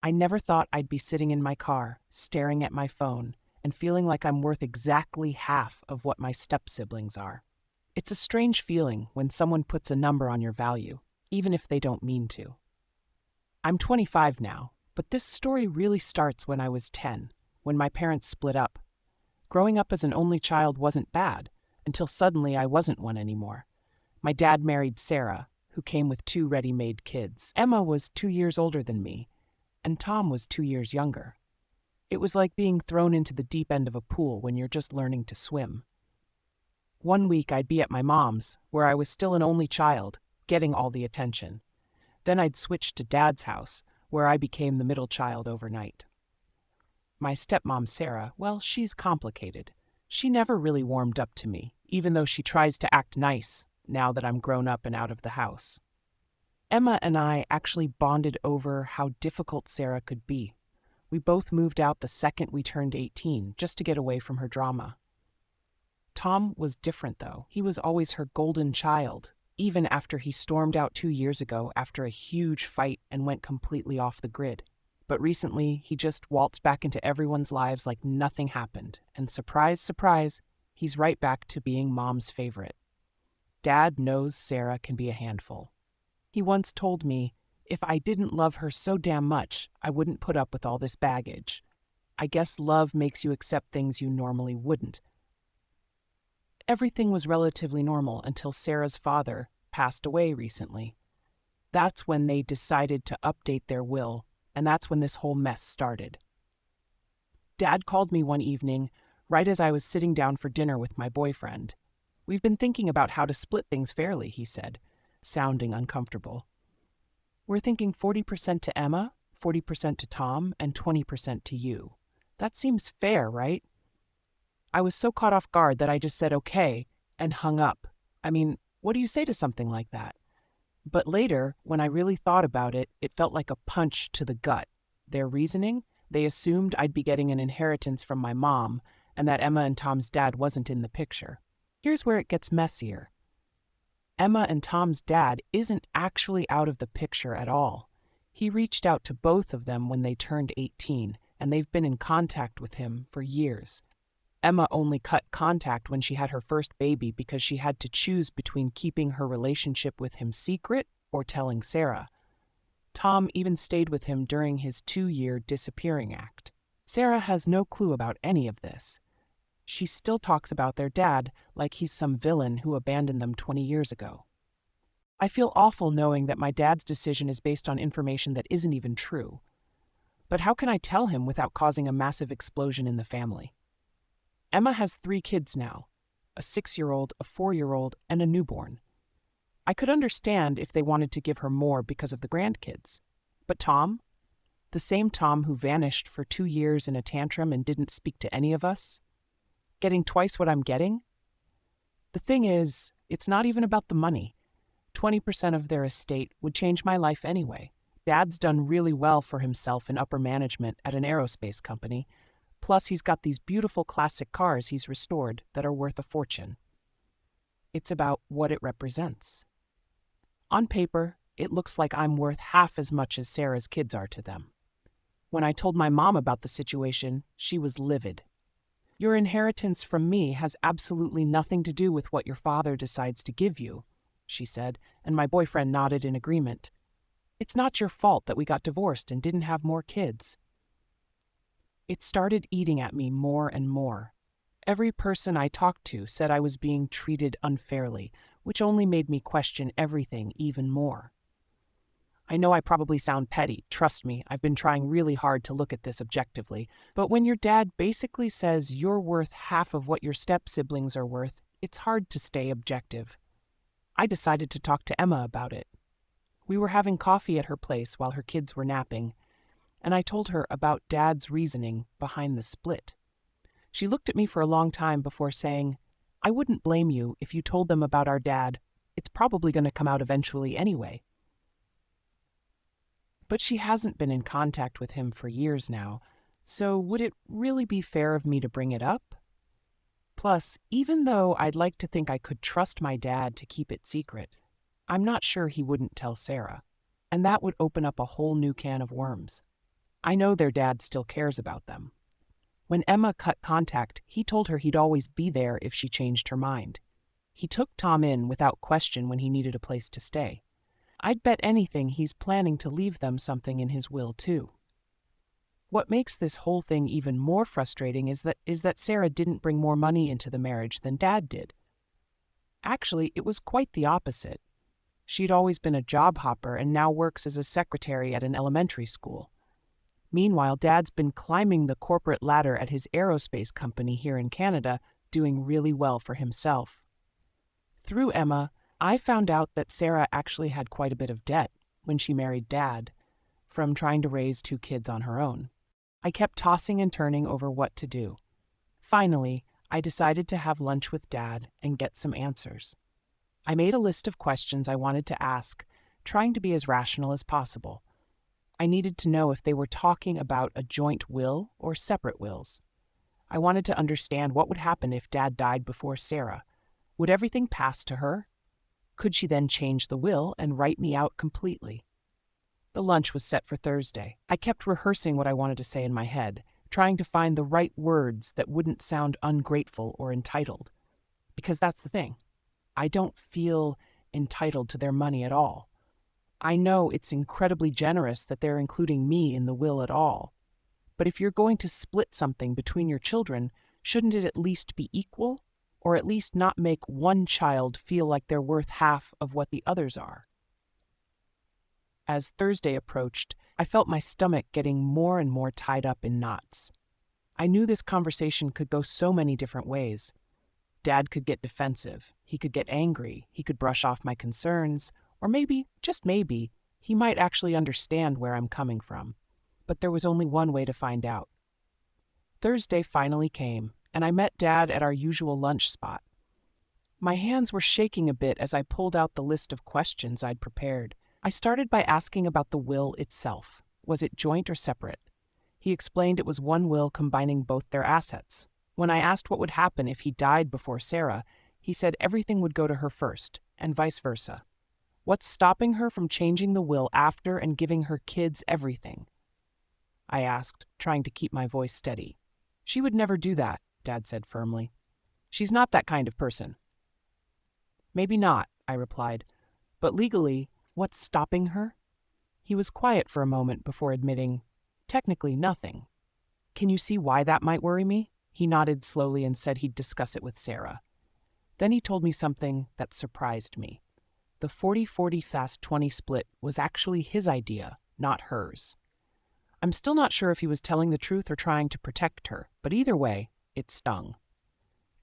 I never thought I'd be sitting in my car, staring at my phone, and feeling like I'm worth exactly half of what my step-siblings are. It's a strange feeling when someone puts a number on your value, even if they don't mean to. I'm 25 now, but this story really starts when I was 10, when my parents split up. Growing up as an only child wasn't bad, until suddenly I wasn't one anymore. My dad married Sarah, who came with 2 ready-made kids. Emma was 2 years older than me, and Tom was 2 years younger. It was like being thrown into the deep end of a pool when you're just learning to swim. One week I'd be at my mom's, where I was still an only child, getting all the attention. Then I'd switch to Dad's house, where I became the middle child overnight. My stepmom, Sarah, well, she's complicated. She never really warmed up to me, even though she tries to act nice now that I'm grown up and out of the house. Emma and I actually bonded over how difficult Sarah could be. We both moved out the second we turned 18, just to get away from her drama. Tom was different, though. He was always her golden child, even after he stormed out 2 years ago after a huge fight and went completely off the grid. But recently, he just waltzed back into everyone's lives like nothing happened, and surprise, surprise, he's right back to being Mom's favorite. Dad knows Sarah can be a handful. He once told me, if I didn't love her so damn much, I wouldn't put up with all this baggage. I guess love makes you accept things you normally wouldn't. Everything was relatively normal until Sarah's father passed away recently. That's when they decided to update their will, and that's when this whole mess started. Dad called me one evening, right as I was sitting down for dinner with my boyfriend. We've been thinking about how to split things fairly, he said, sounding uncomfortable. We're thinking 40% to Emma, 40% to Tom, and 20% to you. That seems fair, right? I was so caught off guard that I just said okay and hung up. I mean, what do you say to something like that? But later, when I really thought about it, it felt like a punch to the gut. Their reasoning? They assumed I'd be getting an inheritance from my mom and that Emma and Tom's dad wasn't in the picture. Here's where it gets messier. Emma and Tom's dad isn't actually out of the picture at all. He reached out to both of them when they turned 18, and they've been in contact with him for years. Emma only cut contact when she had her first baby because she had to choose between keeping her relationship with him secret or telling Sarah. Tom even stayed with him during his 2-year disappearing act. Sarah has no clue about any of this. She still talks about their dad like he's some villain who abandoned them 20 years ago. I feel awful knowing that my dad's decision is based on information that isn't even true. But how can I tell him without causing a massive explosion in the family? Emma has 3 kids now, a 6-year-old, a 4-year-old, and a newborn. I could understand if they wanted to give her more because of the grandkids. But Tom? The same Tom who vanished for 2 years in a tantrum and didn't speak to any of us? Getting twice what I'm getting? The thing is, it's not even about the money. 20% of their estate would change my life anyway. Dad's done really well for himself in upper management at an aerospace company. Plus, he's got these beautiful classic cars he's restored that are worth a fortune. It's about what it represents. On paper, it looks like I'm worth half as much as Sarah's kids are to them. When I told my mom about the situation, she was livid. Your inheritance from me has absolutely nothing to do with what your father decides to give you, she said, and my boyfriend nodded in agreement. It's not your fault that we got divorced and didn't have more kids. It started eating at me more and more. Every person I talked to said I was being treated unfairly, which only made me question everything even more. I know I probably sound petty. Trust me, I've been trying really hard to look at this objectively. But when your dad basically says you're worth half of what your step-siblings are worth, it's hard to stay objective. I decided to talk to Emma about it. We were having coffee at her place while her kids were napping, and I told her about Dad's reasoning behind the split. She looked at me for a long time before saying, I wouldn't blame you if you told them about our dad. It's probably going to come out eventually anyway. But she hasn't been in contact with him for years now, so would it really be fair of me to bring it up? Plus, even though I'd like to think I could trust my dad to keep it secret, I'm not sure he wouldn't tell Sarah, and that would open up a whole new can of worms. I know their dad still cares about them. When Emma cut contact, he told her he'd always be there if she changed her mind. He took Tom in without question when he needed a place to stay. I'd bet anything he's planning to leave them something in his will, too. What makes this whole thing even more frustrating is that Sarah didn't bring more money into the marriage than Dad did. Actually, it was quite the opposite. She'd always been a job hopper and now works as a secretary at an elementary school. Meanwhile, Dad's been climbing the corporate ladder at his aerospace company here in Canada, doing really well for himself. Through Emma, I found out that Sarah actually had quite a bit of debt when she married Dad, from trying to raise 2 kids on her own. I kept tossing and turning over what to do. Finally, I decided to have lunch with Dad and get some answers. I made a list of questions I wanted to ask, trying to be as rational as possible. I needed to know if they were talking about a joint will or separate wills. I wanted to understand what would happen if Dad died before Sarah. Would everything pass to her? Could she then change the will and write me out completely? The lunch was set for Thursday. I kept rehearsing what I wanted to say in my head, trying to find the right words that wouldn't sound ungrateful or entitled. Because that's the thing. I don't feel entitled to their money at all. I know it's incredibly generous that they're including me in the will at all. But if you're going to split something between your children, shouldn't it at least be equal? Or at least not make one child feel like they're worth half of what the others are? As Thursday approached, I felt my stomach getting more and more tied up in knots. I knew this conversation could go so many different ways. Dad could get defensive, he could get angry, he could brush off my concerns, or maybe, just maybe, he might actually understand where I'm coming from. But there was only one way to find out. Thursday finally came, and I met Dad at our usual lunch spot. My hands were shaking a bit as I pulled out the list of questions I'd prepared. I started by asking about the will itself. Was it joint or separate? He explained it was one will combining both their assets. When I asked what would happen if he died before Sarah, he said everything would go to her first, and vice versa. What's stopping her from changing the will after and giving her kids everything? I asked, trying to keep my voice steady. She would never do that, Dad said firmly. She's not that kind of person. Maybe not, I replied, but legally, what's stopping her? He was quiet for a moment before admitting, technically nothing. Can you see why that might worry me? He nodded slowly and said he'd discuss it with Sarah. Then he told me something that surprised me. The 40-40 fast 20 split was actually his idea, not hers. I'm still not sure if he was telling the truth or trying to protect her, but either way, it stung.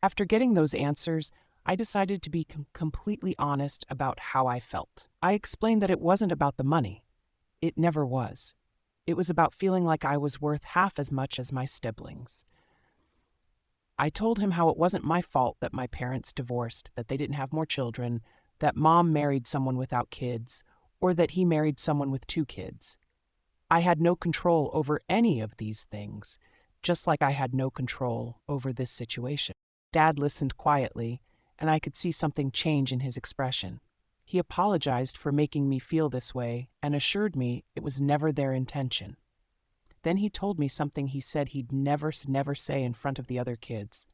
After getting those answers, I decided to be completely honest about how I felt. I explained that it wasn't about the money. It never was. It was about feeling like I was worth half as much as my siblings. I told him how it wasn't my fault that my parents divorced, that they didn't have more children, that Mom married someone without kids, or that he married someone with 2 kids. I had no control over any of these things, just like I had no control over this situation. Dad listened quietly, and I could see something change in his expression. He apologized for making me feel this way and assured me it was never their intention. Then he told me something he said he'd never say in front of the other kids,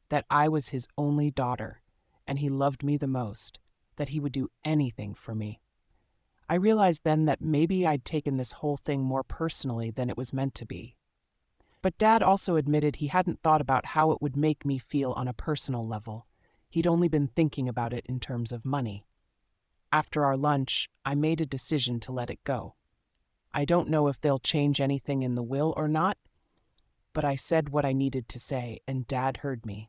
that I was his only daughter, and he loved me the most, that he would do anything for me. I realized then that maybe I'd taken this whole thing more personally than it was meant to be. But Dad also admitted he hadn't thought about how it would make me feel on a personal level. He'd only been thinking about it in terms of money. After our lunch, I made a decision to let it go. I don't know if they'll change anything in the will or not, but I said what I needed to say, and Dad heard me.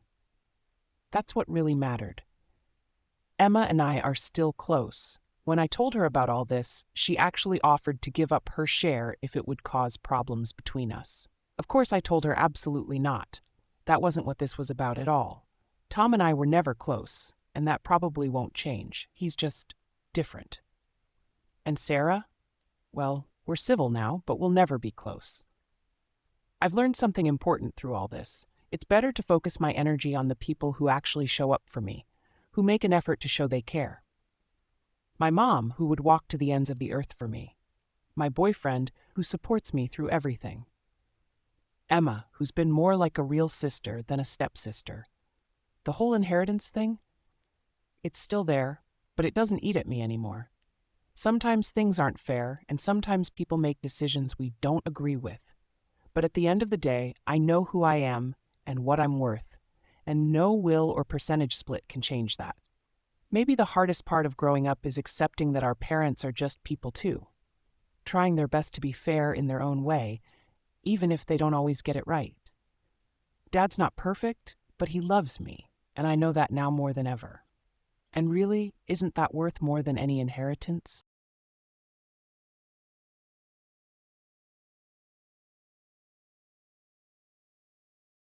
That's what really mattered. Emma and I are still close. When I told her about all this, she actually offered to give up her share if it would cause problems between us. Of course, I told her absolutely not. That wasn't what this was about at all. Tom and I were never close, and that probably won't change. He's just different. And Sarah? Well, we're civil now, but we'll never be close. I've learned something important through all this. It's better to focus my energy on the people who actually show up for me, who make an effort to show they care. My mom, who would walk to the ends of the earth for me. My boyfriend, who supports me through everything. Emma, who's been more like a real sister than a stepsister. The whole inheritance thing? It's still there, but it doesn't eat at me anymore. Sometimes things aren't fair, and sometimes people make decisions we don't agree with. But at the end of the day, I know who I am and what I'm worth, and no will or percentage split can change that. Maybe the hardest part of growing up is accepting that our parents are just people too, trying their best to be fair in their own way, even if they don't always get it right. Dad's not perfect, but he loves me, and I know that now more than ever. And really, isn't that worth more than any inheritance?